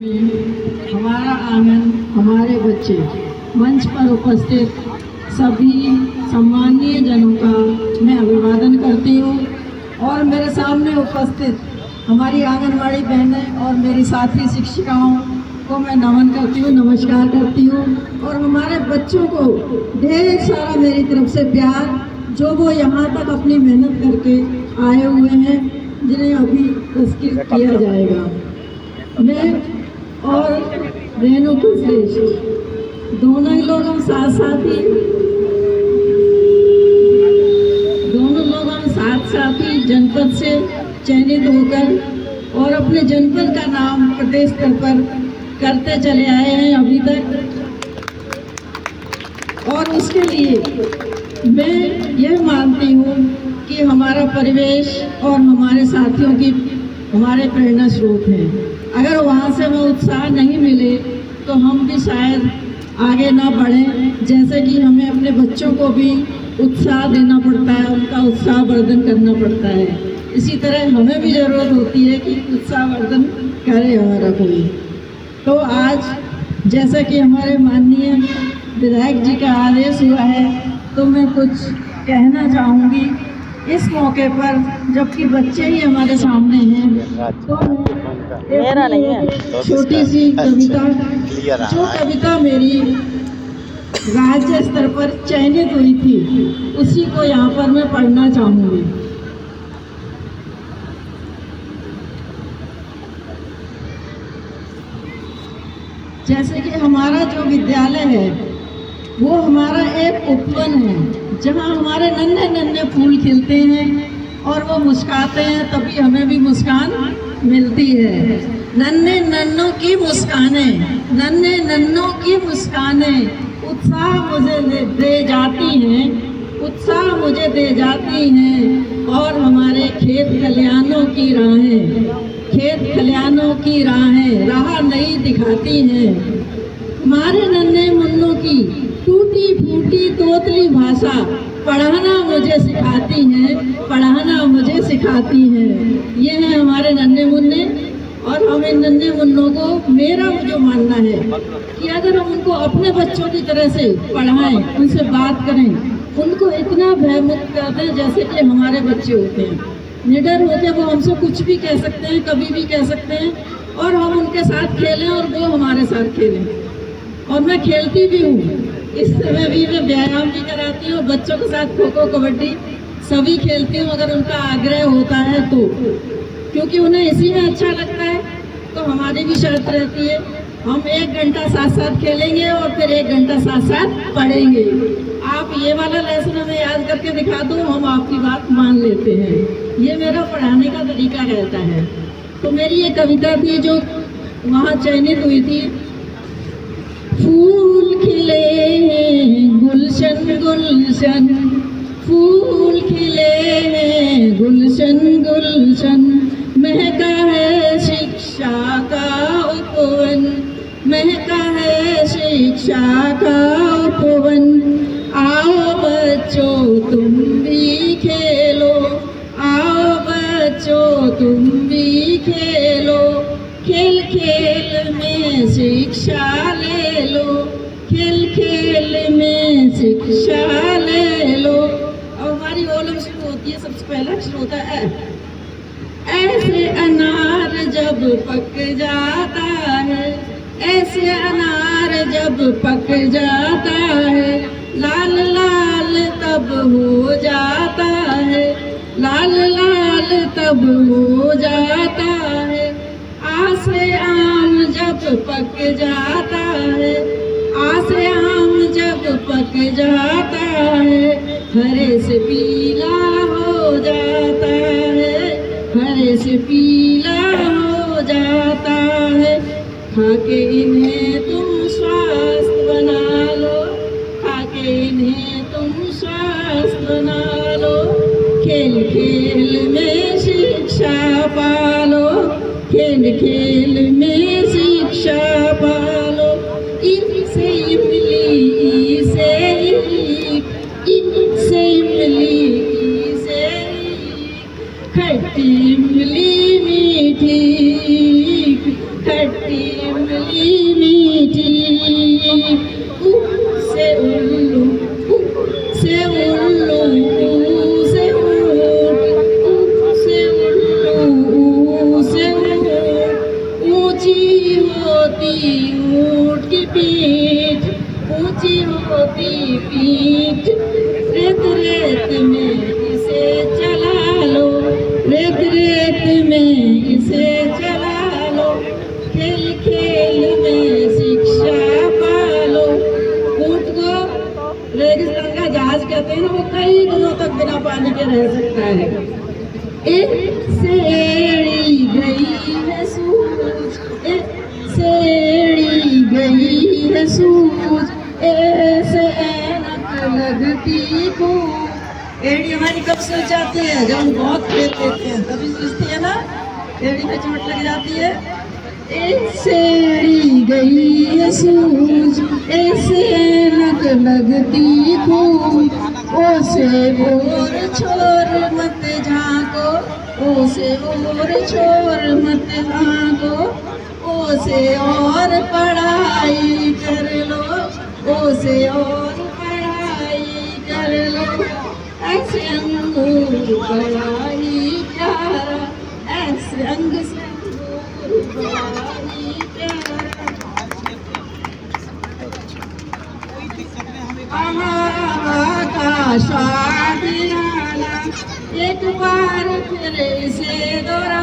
हमारा आंगन हमारे बच्चे मंच पर उपस्थित सभी सम्मानीय जनों का मैं अभिवादन करती हूँ और मेरे सामने उपस्थित हमारी आंगनवाड़ी बहनें और मेरी साथी शिक्षिकाओं को मैं नमन करती हूँ, नमस्कार करती हूँ। और हमारे बच्चों को ढेर सारा मेरी तरफ से प्यार, जो वो यहाँ तक अपनी मेहनत करके आए हुए हैं, जिन्हें अभी पुरस्कृत किया जाएगा। मैं और रेणु श्रेष्ठ दोनों लोग हम साथ ही जनपद से चयनित होकर और अपने जनपद का नाम प्रदेश स्तर पर करते चले आए हैं अभी तक। और उसके लिए मैं यह मानती हूँ कि हमारा परिवेश और हमारे साथियों की हमारे प्रेरणा स्रोत हैं। अगर वहाँ से हमें उत्साह नहीं मिले तो हम भी शायद आगे ना बढ़ें। जैसे कि हमें अपने बच्चों को भी उत्साह देना पड़ता है, उनका उत्साह वर्धन करना पड़ता है, इसी तरह हमें भी ज़रूरत होती है कि उत्साह वर्धन करे हमारा कोई। तो आज जैसा कि हमारे माननीय विधायक जी का आदेश हुआ है तो मैं कुछ कहना चाहूँगी इस मौके पर, जबकि बच्चे ही हमारे सामने हैं। तो मेरा नहीं है, छोटी सी कविता, जो कविता मेरी राज्य स्तर पर चयनित हुई थी, उसी को यहाँ पर मैं पढ़ना चाहूँगी। जैसे कि हमारा जो विद्यालय है वो हमारा एक उपवन है, जहाँ हमारे नन्हे नन्हे फूल खिलते हैं और वो मुस्कुराते हैं, तभी हमें भी मुस्कान मिलती है। नन्हे नन्हों की मुस्कानें, नन्हे नन्हों की मुस्कानें उत्साह मुझे दे जाती हैं, उत्साह मुझे दे जाती हैं। और हमारे खेत खलियानों की राहें, खेत खलियानों की राहें राह नहीं दिखाती हैं। हमारे नन्हे मुन्नों की टूटी फूटी तोतली भाषा पढ़ाना मुझे सिखाती है, पढ़ाना मुझे सिखाती है। ये हैं हमारे नन्हे मुन्ने। और हम इन नन्हे मुन्नों को, मेरा जो मानना है कि अगर हम उनको अपने बच्चों की तरह से पढ़ाएं, उनसे बात करें, उनको इतना भयमुक्त कर दें जैसे कि हमारे बच्चे होते हैं, निडर होते हैं, वो हमसे कुछ भी कह सकते हैं, कभी भी कह सकते हैं, और हम उनके साथ खेलें और वो हमारे साथ खेलें। और मैं खेलती भी हूँ, इस समय भी मैं व्यायाम भी कराती हूँ, बच्चों के साथ खो खो कबड्डी सभी खेलती हूँ अगर उनका आग्रह होता है तो, क्योंकि उन्हें इसी में अच्छा लगता है। तो हमारी भी शर्त रहती है, हम 1 घंटा साथ साथ खेलेंगे और फिर 1 घंटा साथ साथ पढ़ेंगे। आप ये वाला लेसन हमें याद करके दिखा दो, हम आपकी बात मान लेते हैं। ये मेरा पढ़ाने का तरीका रहता है। तो मेरी ये कविता थी जो वहाँ चयनित हुई थी। फूल खिले हैं गुलशन गुलशन, फूल खिले हैं गुलशन गुलशन, महका है शिक्षा का उपवन, महका है शिक्षा का उपवन। आओ बच्चों तुम भी खेलो, आओ बच्चों तुम भी खेलो, खेल खेल में शिक्षा ले लो, खेल खेल में शिक्षा ले लो। और हमारी ओलम शुरू होती है, सबसे पहला अक्षर होता है ऐसे अनार जब पक जाता है, ऐसे अनार जब पक जाता है, लाल लाल तब हो जाता है, लाल लाल तब हो जाता है। आसे आम जब पक जाता है, आसे आम जब पक जाता है, हरे से पीला हो जाता है, हरे से पीला हो जाता है। खाके इन्हें तुम स्वस्थ बना लो, खाके इन्हें तुम स्वस्थ बना लो, खेल खेल में शिक्षा पालो, खेल खेल में शिक्षा पालो। इनसे इमली से इनसे इमली से खट्टी इमली मीठी, खट्टी इमली मीठी से उल्लू से उल्लू से ऊँट से उल्लू से ऊँट ऊंची होती ऊँट की पीठ ऊंची होती पीठ रेत रेत में इसे चला लो रेत रेत में इसे चला लो खेल खेल में शिक्षा पालो ऊँट को रेगिस्तान का जहाज कहते हैं ना वो कई दिनों तक बिना पानी के रह सकता है एक सेड़ी गई है सूझ एक सेड़ी गई है सूझ ऐसे ऐनक लगती को एड़ी हमारी कब सूझ जाती है जब हम बहुत खेल लेते हैं तभी सूझती है ना एड़ी में चोट लग जाती है ऐसे गई है सूझ ऐसे ऐनक लगती को ओसे और छोर मत झांको ओसे और छोर मत झांको ओसे और पढ़ाई कर लो ओसे और पढ़ाई कर लो ऐसे अंगूर पढ़ाई प्यारा ऐसे अंग से अंगूर पढ़ाई प्यारा आकाश एक बार फिर इसे दोहरा